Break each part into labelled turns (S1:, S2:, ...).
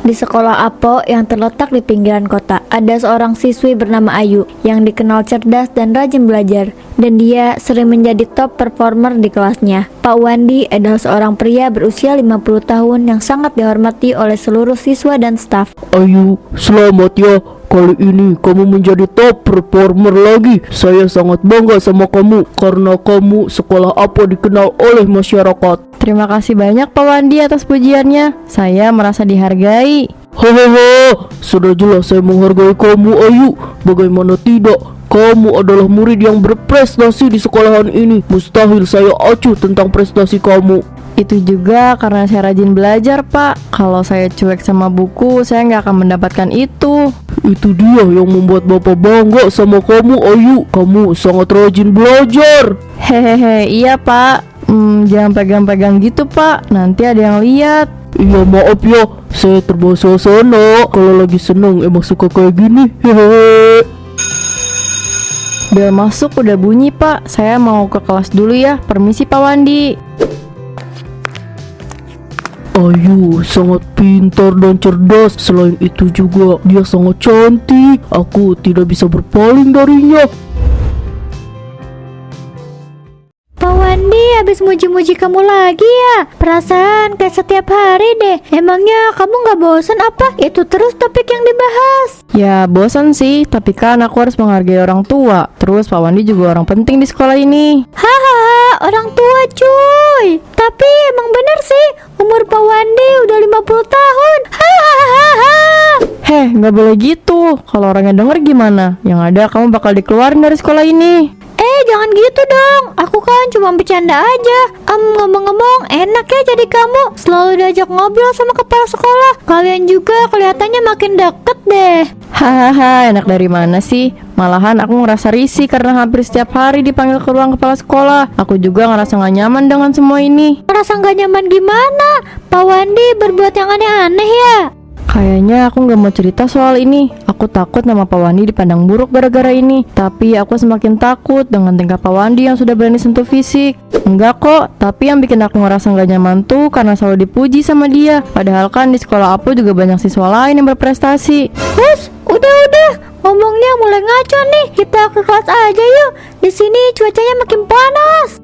S1: Di sekolah Apo yang terletak di pinggiran kota, ada seorang siswi bernama Ayu yang dikenal cerdas dan rajin belajar, dan dia sering menjadi top performer di kelasnya. Pak Wandi adalah seorang pria berusia 50 tahun yang sangat dihormati oleh seluruh siswa dan staf.
S2: Ayu, selamat ya. Kali ini kamu menjadi top performer lagi. Saya sangat bangga sama kamu karena kamu sekolah apa dikenal oleh masyarakat.
S3: Terima kasih banyak Pak Wandi atas pujiannya. Saya merasa dihargai.
S2: Hahaha, sudah jelas saya menghargai kamu Ayu. Bagaimana tidak? Kamu adalah murid yang berprestasi di sekolahan ini. Mustahil saya acuh tentang prestasi kamu.
S3: Itu juga karena saya rajin belajar, Pak. Kalau saya cuek sama buku, saya nggak akan mendapatkan itu.
S2: Itu dia yang membuat Bapak bangga sama kamu Ayu. Kamu sangat rajin belajar.
S3: Hehehe, iya Pak. Jangan pegang-pegang gitu Pak, nanti ada yang lihat.
S2: Iya maaf ya, saya terbawa suasana. Kalau lagi seneng emang suka kayak gini. Hehehe.
S3: Bel masuk udah bunyi Pak. Saya mau ke kelas dulu ya. Permisi Pak Wandi.
S2: Ayu sangat pintar dan cerdas. Selain itu juga dia sangat cantik. Aku tidak bisa berpaling darinya.
S1: Pak Wandi habis muji-muji kamu lagi ya? Perasaan kayak setiap hari deh. Emangnya kamu gak bosan apa? Itu terus topik yang dibahas.
S3: Ya bosan sih, tapi kan aku harus menghargai orang tua. Terus Pak Wandi juga orang penting di sekolah ini.
S1: Hahaha, orang tua cuy. Tapi emang bener sih, umur Pak Wandi udah 50 tahun. Hahaha.
S3: Heh, nggak boleh gitu. Kalau orangnya denger gimana? Yang ada kamu bakal dikeluarin dari sekolah ini.
S1: Jangan gitu dong. Aku kan cuma bercanda aja. Ngomong-ngomong, enak ya jadi kamu. Selalu diajak ngobrol sama kepala sekolah. Kalian juga kelihatannya makin deket deh.
S3: Hahaha, enak dari mana sih? Malahan aku ngerasa risih karena hampir setiap hari dipanggil ke ruang kepala sekolah. Aku juga ngerasa gak nyaman dengan semua ini.
S1: Ngerasa gak nyaman gimana? Pak Wandi berbuat yang aneh-aneh ya?
S3: Kayaknya aku gak mau cerita soal ini. Aku takut nama Pak Wandi dipandang buruk gara-gara ini. Tapi aku semakin takut dengan tingkah Pak Wandi yang sudah berani sentuh fisik. Enggak kok, tapi yang bikin aku ngerasa gak nyaman tuh karena selalu dipuji sama dia. Padahal kan di sekolah aku juga banyak siswa lain yang berprestasi.
S1: Udah, ngomongnya mulai ngaco nih. Kita ke kelas aja yuk. Di sini cuacanya makin panas.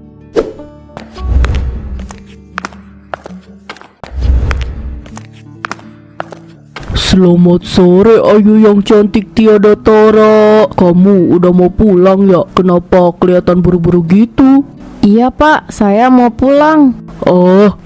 S2: Selamat sore Ayu yang cantik tiada tara. Kamu udah mau pulang ya? Kenapa kelihatan buru-buru gitu?
S3: Iya Pak, saya mau pulang.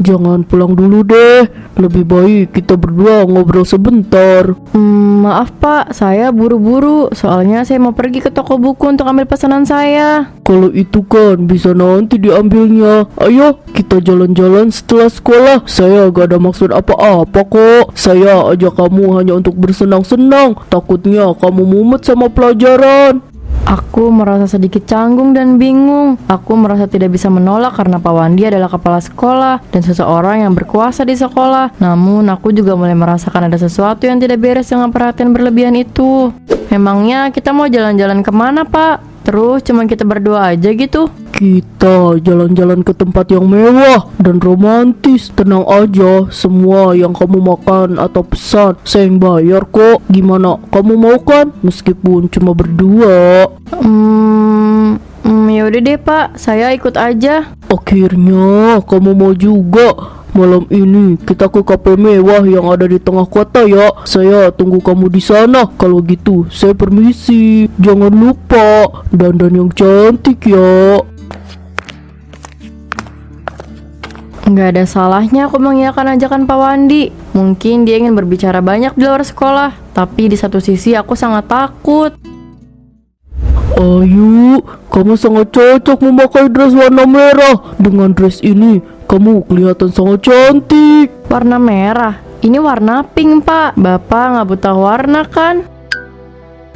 S2: Jangan pulang dulu deh. Lebih baik kita berdua ngobrol sebentar.
S3: Maaf Pak, saya buru-buru. Soalnya saya mau pergi ke toko buku untuk ambil pesanan saya.
S2: Kalau itu kan bisa nanti diambilnya. Ayo kita jalan-jalan setelah sekolah. Saya gak ada maksud apa-apa kok. Saya ajak kamu hanya untuk bersenang-senang. Takutnya kamu mumet sama pelajaran.
S3: Aku merasa sedikit canggung dan bingung. Aku merasa tidak bisa menolak karena Pak Wandi adalah kepala sekolah dan seseorang yang berkuasa di sekolah. Namun aku juga mulai merasakan ada sesuatu yang tidak beres dengan perhatian berlebihan itu. Memangnya kita mau jalan-jalan kemana Pak? Terus cuma kita berdua aja gitu?
S2: Kita jalan-jalan ke tempat yang mewah dan romantis. Tenang aja, semua yang kamu makan atau pesan saya yang bayar kok. Gimana, kamu mau kan? Meskipun cuma berdua.
S3: Yaudah deh Pak, saya ikut aja.
S2: Akhirnya kamu mau juga. Malam ini kita ke kafe mewah yang ada di tengah kota ya. Saya tunggu kamu di sana. Kalau gitu saya permisi. Jangan lupa dandan yang cantik ya.
S3: Nggak ada salahnya aku mengiyakan ajakan Pak Wandi. Mungkin dia ingin berbicara banyak di luar sekolah, tapi di satu sisi aku sangat takut.
S2: Ayu, kamu sangat cocok memakai dress warna merah. Dengan dress ini kamu kelihatan sangat cantik.
S3: Warna merah? Ini warna pink Pak. Bapak nggak buta warna kan?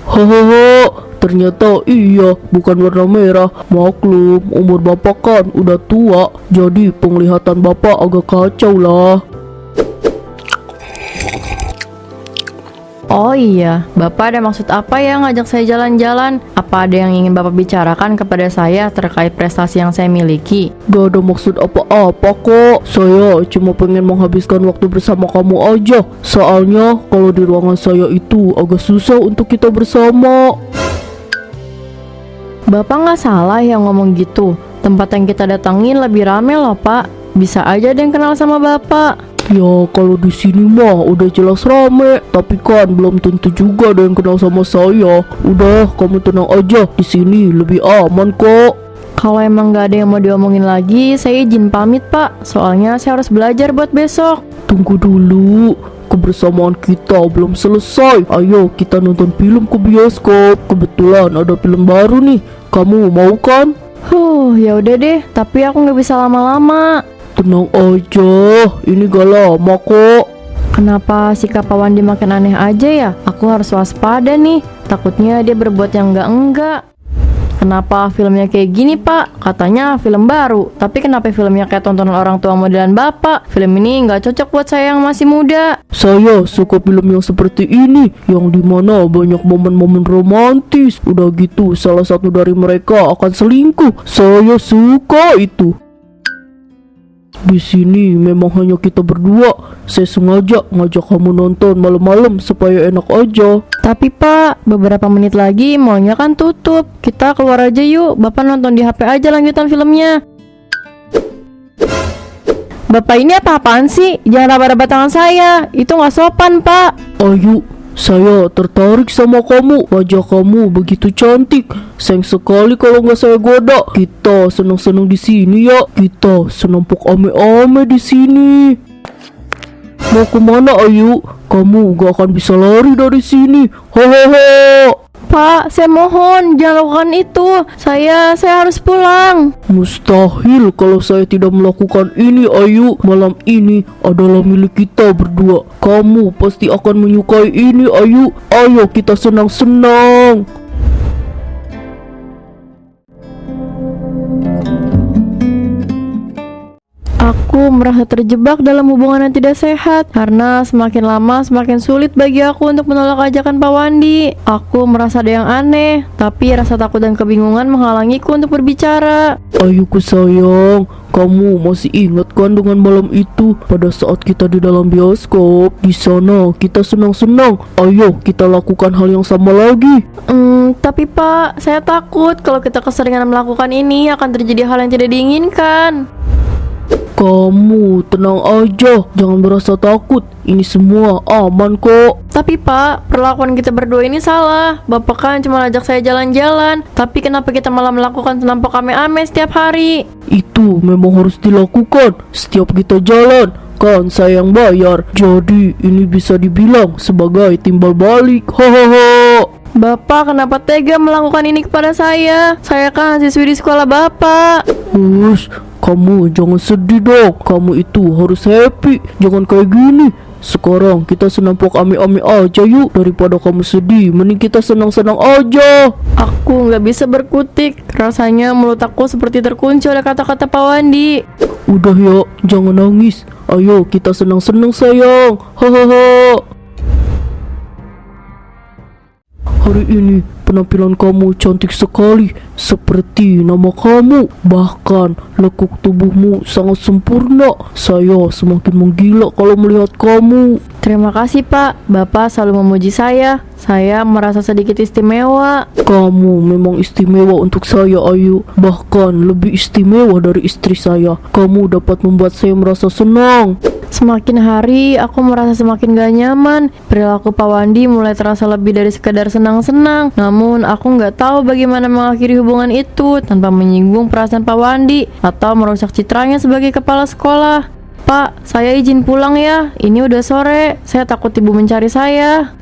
S2: Hahaha, ternyata iya, bukan warna merah. Maklum, umur bapak kan udah tua, jadi penglihatan bapak agak kacau lah.
S3: Oh iya, Bapak ada maksud apa ya ngajak saya jalan-jalan? Apa ada yang ingin Bapak bicarakan kepada saya terkait prestasi yang saya miliki?
S2: Gak ada maksud apa-apa kok. Saya cuma pengen menghabiskan waktu bersama kamu aja. Soalnya kalau di ruangan saya itu agak susah untuk kita bersama.
S3: Bapak nggak salah yang ngomong gitu. Tempat yang kita datangin lebih rame loh Pak. Bisa aja ada yang kenal sama Bapak.
S2: Ya kalau di sini mah udah jelas rame, tapi kan belum tentu juga ada yang kenal sama saya. Udah, kamu tenang aja, di sini lebih aman kok.
S3: Kalau emang nggak ada yang mau diomongin lagi, saya izin pamit Pak. Soalnya saya harus belajar buat besok.
S2: Tunggu dulu, kebersamaan kita belum selesai. Ayo kita nonton film ke bioskop. Kebetulan ada film baru nih. Kamu mau kan?
S3: Ya udah deh, tapi aku nggak bisa lama-lama.
S2: Tenang aja, ini gak lama kok.
S3: Kenapa sikap Pak Wandi makin aneh aja ya? Aku harus waspada nih. Takutnya dia berbuat yang enggak. Kenapa filmnya kayak gini Pak? Katanya film baru. Tapi kenapa filmnya kayak tontonan orang tua modelan Bapak? Film ini nggak cocok buat saya yang masih muda.
S2: Saya suka film yang seperti ini, yang dimana banyak momen-momen romantis. Udah gitu, salah satu dari mereka akan selingkuh. Saya suka itu. Di sini memang hanya kita berdua. Saya sengaja ngajak kamu nonton malam-malam supaya enak aja.
S3: Tapi Pak, beberapa menit lagi mallnya kan tutup. Kita keluar aja yuk. Bapak nonton di HP aja lanjutan filmnya. Bapak ini apa-apaan sih? Jangan raba-raba tangan saya. Itu nggak sopan Pak.
S2: Ayo, saya tertarik sama kamu. Wajah kamu begitu cantik. Sayang sekali kalau nggak saya goda. Kita senang-senang di sini ya. Kita senampuk ame-ame di sini. Mau kemana Ayu? Kamu gak akan bisa lari dari sini. Hohoho.
S3: Pak, saya mohon jangan lakukan itu. Saya harus pulang.
S2: Mustahil kalau saya tidak melakukan ini Ayu. Malam ini adalah milik kita berdua. Kamu pasti akan menyukai ini Ayu. Ayo kita senang-senang.
S3: Aku merasa terjebak dalam hubungan yang tidak sehat karena semakin lama semakin sulit bagi aku untuk menolak ajakan Pak Wandi. Aku merasa ada yang aneh, tapi rasa takut dan kebingungan menghalangiku untuk berbicara.
S2: Ayuku sayang, kamu masih ingat kan dengan malam itu pada saat kita di dalam bioskop? Di sana kita senang-senang. Ayo kita lakukan hal yang sama lagi.
S3: Tapi Pak, saya takut kalau kita keseringan melakukan ini akan terjadi hal yang tidak diinginkan.
S2: Kamu tenang aja, jangan merasa takut. Ini semua aman kok.
S3: Tapi Pak, perlakuan kita berdua ini salah. Bapak kan cuma ajak saya jalan-jalan. Tapi kenapa kita malah melakukan senampok ame-ame setiap hari?
S2: Itu memang harus dilakukan setiap kita jalan. Kan saya yang bayar. Jadi ini bisa dibilang sebagai timbal balik. Hahaha.
S3: Bapak kenapa tega melakukan ini kepada saya? Saya kan siswi di sekolah Bapak.
S2: Hush, kamu jangan sedih dong. Kamu itu harus happy. Jangan kayak gini. Sekarang kita senampok ame-ame aja yuk. Daripada kamu sedih, mending kita senang-senang aja.
S3: Aku nggak bisa berkutik. Rasanya mulut aku seperti terkunci oleh kata-kata Pak Wandi.
S2: Udah ya, jangan nangis. Ayo kita senang-senang sayang. Hahaha. Hari ini penampilan kamu cantik sekali, seperti nama kamu. Bahkan lekuk tubuhmu sangat sempurna. Saya semakin menggila kalau melihat kamu.
S3: Terima kasih Pak. Bapak selalu memuji saya. Saya merasa sedikit istimewa.
S2: Kamu memang istimewa untuk saya Ayu. Bahkan lebih istimewa dari istri saya. Kamu dapat membuat saya merasa senang.
S3: Semakin hari aku merasa semakin gak nyaman. Perilaku Pak Wandi mulai terasa lebih dari sekadar senang-senang. Namun aku nggak tahu bagaimana mengakhiri hubungan itu tanpa menyinggung perasaan Pak Wandi atau merusak citranya sebagai kepala sekolah. Pak, saya izin pulang ya. Ini udah sore. Saya takut ibu mencari saya.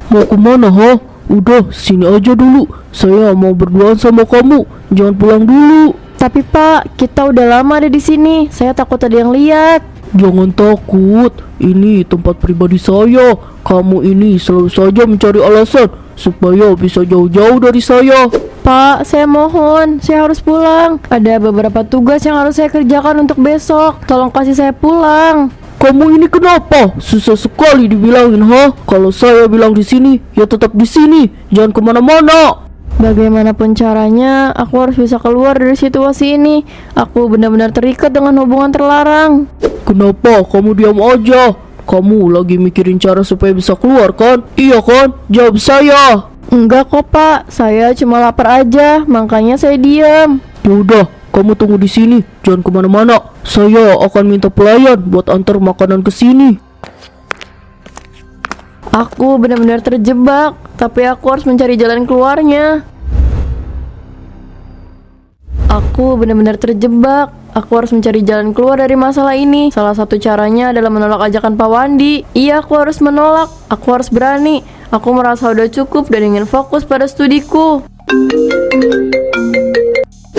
S2: Mau kemana ha? Udah sini aja dulu. Saya mau berduaan sama kamu. Jangan pulang dulu.
S3: Tapi Pak, kita udah lama ada di sini. Saya takut ada yang lihat.
S2: Jangan takut, ini tempat pribadi saya. Kamu ini selalu saja mencari alasan supaya bisa jauh-jauh dari saya.
S3: Pak, saya mohon, saya harus pulang. Ada beberapa tugas yang harus saya kerjakan untuk besok. Tolong kasih saya pulang.
S2: kamu ini kenapa? Susah sekali dibilangin, ha? Kalau saya bilang di sini, ya tetap di sini. Jangan kemana-mana.
S3: Bagaimanapun caranya, aku harus bisa keluar dari situasi ini. Aku benar-benar terikat dengan hubungan terlarang.
S2: Kenapa kamu diam aja? Kamu lagi mikirin cara supaya bisa keluar kan? Iya kan? Jawab saya.
S3: Enggak kok Pak, saya cuma lapar aja, makanya saya diam.
S2: Yaudah, kamu tunggu di sini. Jangan kemana-mana. Saya akan minta pelayan buat antar makanan ke sini.
S3: Aku benar-benar terjebak, tapi aku harus mencari jalan keluarnya. Aku benar-benar terjebak. Aku harus mencari jalan keluar dari masalah ini. Salah satu caranya adalah menolak ajakan Pak Wandi. Iya, aku harus menolak. Aku harus berani. Aku merasa udah cukup dan ingin fokus pada studiku.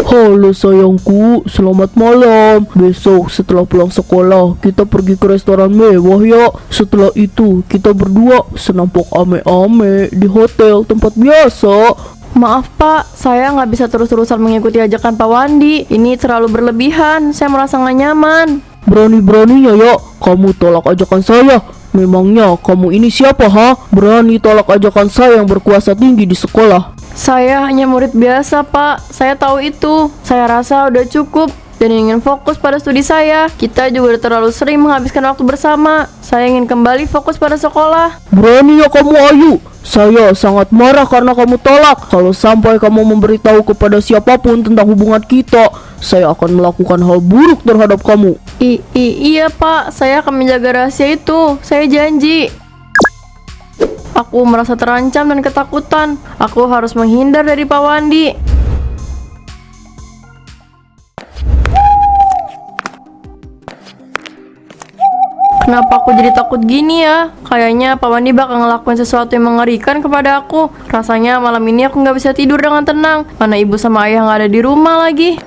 S2: Halo sayangku, selamat malam. Besok setelah pulang sekolah, kita pergi ke restoran mewah ya. Setelah itu, kita berdua senampok ame-ame di hotel tempat biasa.
S3: Maaf Pak, saya nggak bisa terus-terusan mengikuti ajakan Pak Wandi. Ini terlalu berlebihan, saya merasa nggak nyaman.
S2: Berani-beraninya ya, kamu tolak ajakan saya. Memangnya kamu ini siapa, ha? Berani tolak ajakan saya yang berkuasa tinggi di sekolah.
S3: Saya hanya murid biasa Pak, saya tahu itu. Saya rasa udah cukup dan ingin fokus pada studi saya. Kita juga udah terlalu sering menghabiskan waktu bersama. Saya ingin kembali fokus pada sekolah.
S2: Berani ya kamu, Ayu. Saya sangat marah karena kamu tolak. Kalau sampai kamu memberitahu kepada siapapun tentang hubungan kita, saya akan melakukan hal buruk terhadap kamu.
S3: Iya Pak, saya akan menjaga rahasia itu. Saya janji. Aku merasa terancam dan ketakutan. Aku harus menghindar dari Pak Wandi. Kenapa aku jadi takut gini ya? Kayaknya Pak Wandi bakal ngelakuin sesuatu yang mengerikan kepada aku. Rasanya malam ini aku nggak bisa tidur dengan tenang. Mana ibu sama ayah nggak ada di rumah lagi.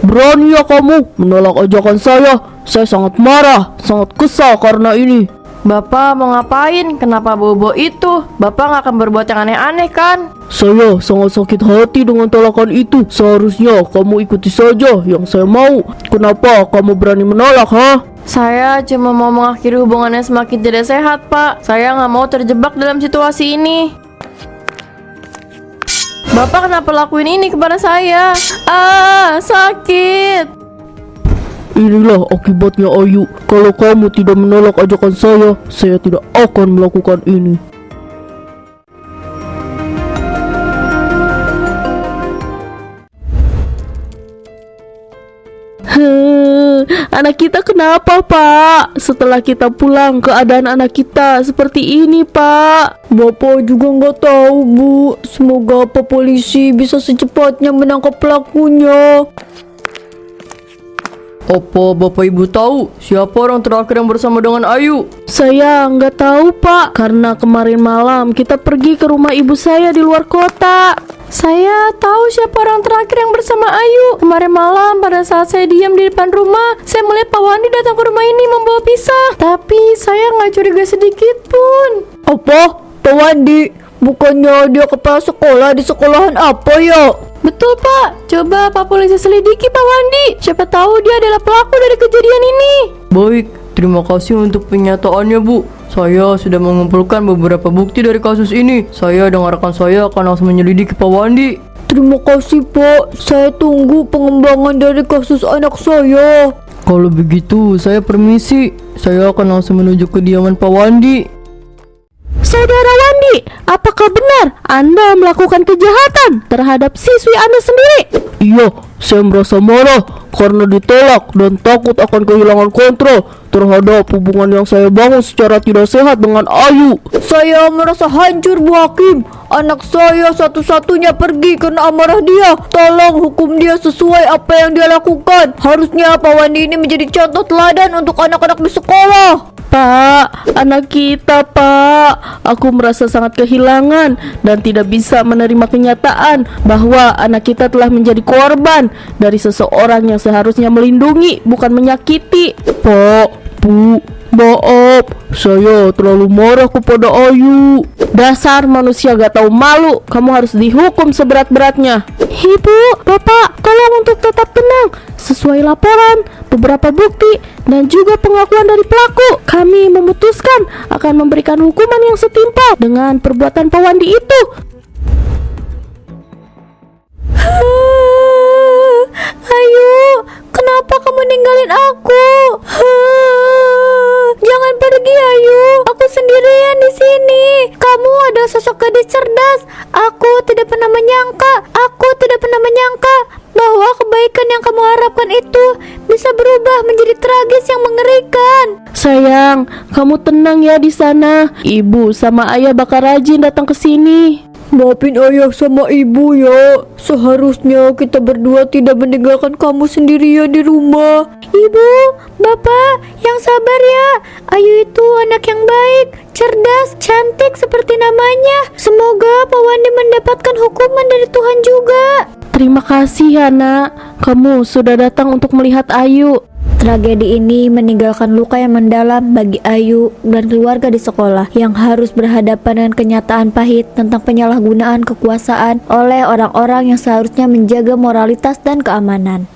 S2: Berani ya kamu menolak ajakan saya. Saya sangat marah, sangat kesal karena ini.
S3: Bapak mau ngapain? Kenapa bobo itu? Bapak nggak akan berbuat yang aneh-aneh kan?
S2: Saya sangat sakit hati dengan tolakan itu. Seharusnya kamu ikuti saja yang saya mau. Kenapa kamu berani menolak, ha?
S3: Saya cuma mau mengakhiri hubungan yang semakin tidak sehat, Pak. Saya nggak mau terjebak dalam situasi ini. Bapak kenapa lakuin ini kepada saya? Sakit.
S2: Inilah akibatnya, Ayu. Kalau kamu tidak menolak ajakan saya tidak akan melakukan ini. Anak kita kenapa, Pak? Setelah kita pulang, keadaan anak kita seperti ini, Pak. Bapak juga nggak tahu, Bu. Semoga Pak polisi bisa secepatnya menangkap pelakunya.
S3: Apa Bapak Ibu tahu siapa orang terakhir yang bersama dengan Ayu?
S2: Saya nggak tahu, Pak. Karena kemarin malam kita pergi ke rumah ibu saya di luar kota.
S3: Saya tahu siapa orang terakhir yang bersama Ayu. Kemarin malam pada saat saya diam di depan rumah, saya melihat Pak Wandi datang ke rumah ini membawa pisah. Tapi saya nggak curiga sedikit pun.
S2: Apa? Pak Wandi? Bukannya dia kepala sekolah di sekolahan apa ya?
S3: Betul Pak, coba Pak Polisi selidiki Pak Wandi. Siapa tahu dia adalah pelaku dari kejadian ini.
S2: Baik, terima kasih untuk pernyataannya, Bu. Saya sudah mengumpulkan beberapa bukti dari kasus ini. Saya dan rekan saya akan langsung menyelidiki Pak Wandi. Terima kasih, Pak. Saya tunggu pengembangan dari kasus anak saya. Kalau begitu, saya permisi. Saya akan langsung menuju kediaman Pak Wandi. Saudara Wandi, apakah benar Anda melakukan kejahatan terhadap siswi Anda sendiri? Iya, saya merasa marah karena ditolak dan takut akan kehilangan kontrol terhadap hubungan yang saya bangun secara tidak sehat dengan Ayu. Saya merasa hancur, Bu Hakim. Anak saya satu-satunya pergi karena amarah dia. Tolong hukum dia sesuai apa yang dia lakukan. Harusnya Pak Wandi ini menjadi contoh teladan untuk anak-anak di sekolah. Pak, anak kita, Pak. Aku merasa sangat kehilangan dan tidak bisa menerima kenyataan bahwa anak kita telah menjadi korban dari seseorang yang seharusnya melindungi, bukan menyakiti. Pak, Bu, Maaf, saya terlalu marah kepada Ayu.
S3: Dasar manusia gak tahu malu, kamu harus dihukum seberat-beratnya. Ibu, Bapak, tolong untuk tetap tenang. Sesuai laporan, beberapa bukti, dan juga pengakuan dari pelaku, kami memutuskan akan memberikan hukuman yang setimpal dengan perbuatan Pak Wandi itu.
S1: Ayu, kenapa kamu ninggalin aku? Jangan pergi, Ayu. Aku sendirian di sini. Kamu adalah sosok gadis cerdas. Aku tidak pernah menyangka bahwa kebaikan yang kamu harapkan itu bisa berubah menjadi tragis yang mengerikan.
S3: Sayang, kamu tenang ya di sana. Ibu sama ayah bakal rajin datang ke sini.
S1: Maafin ayah sama ibu ya. Seharusnya kita berdua tidak meninggalkan kamu sendirian di rumah. Ibu, bapak, yang sabar ya. Ayu itu anak yang baik, cerdas, cantik seperti namanya. Semoga Pak Wandi mendapatkan hukuman dari Tuhan juga.
S3: Terima kasih ya nak, kamu sudah datang untuk melihat Ayu.
S1: Tragedi ini meninggalkan luka yang mendalam bagi Ayu dan keluarga di sekolah yang harus berhadapan dengan kenyataan pahit tentang penyalahgunaan kekuasaan oleh orang-orang yang seharusnya menjaga moralitas dan keamanan.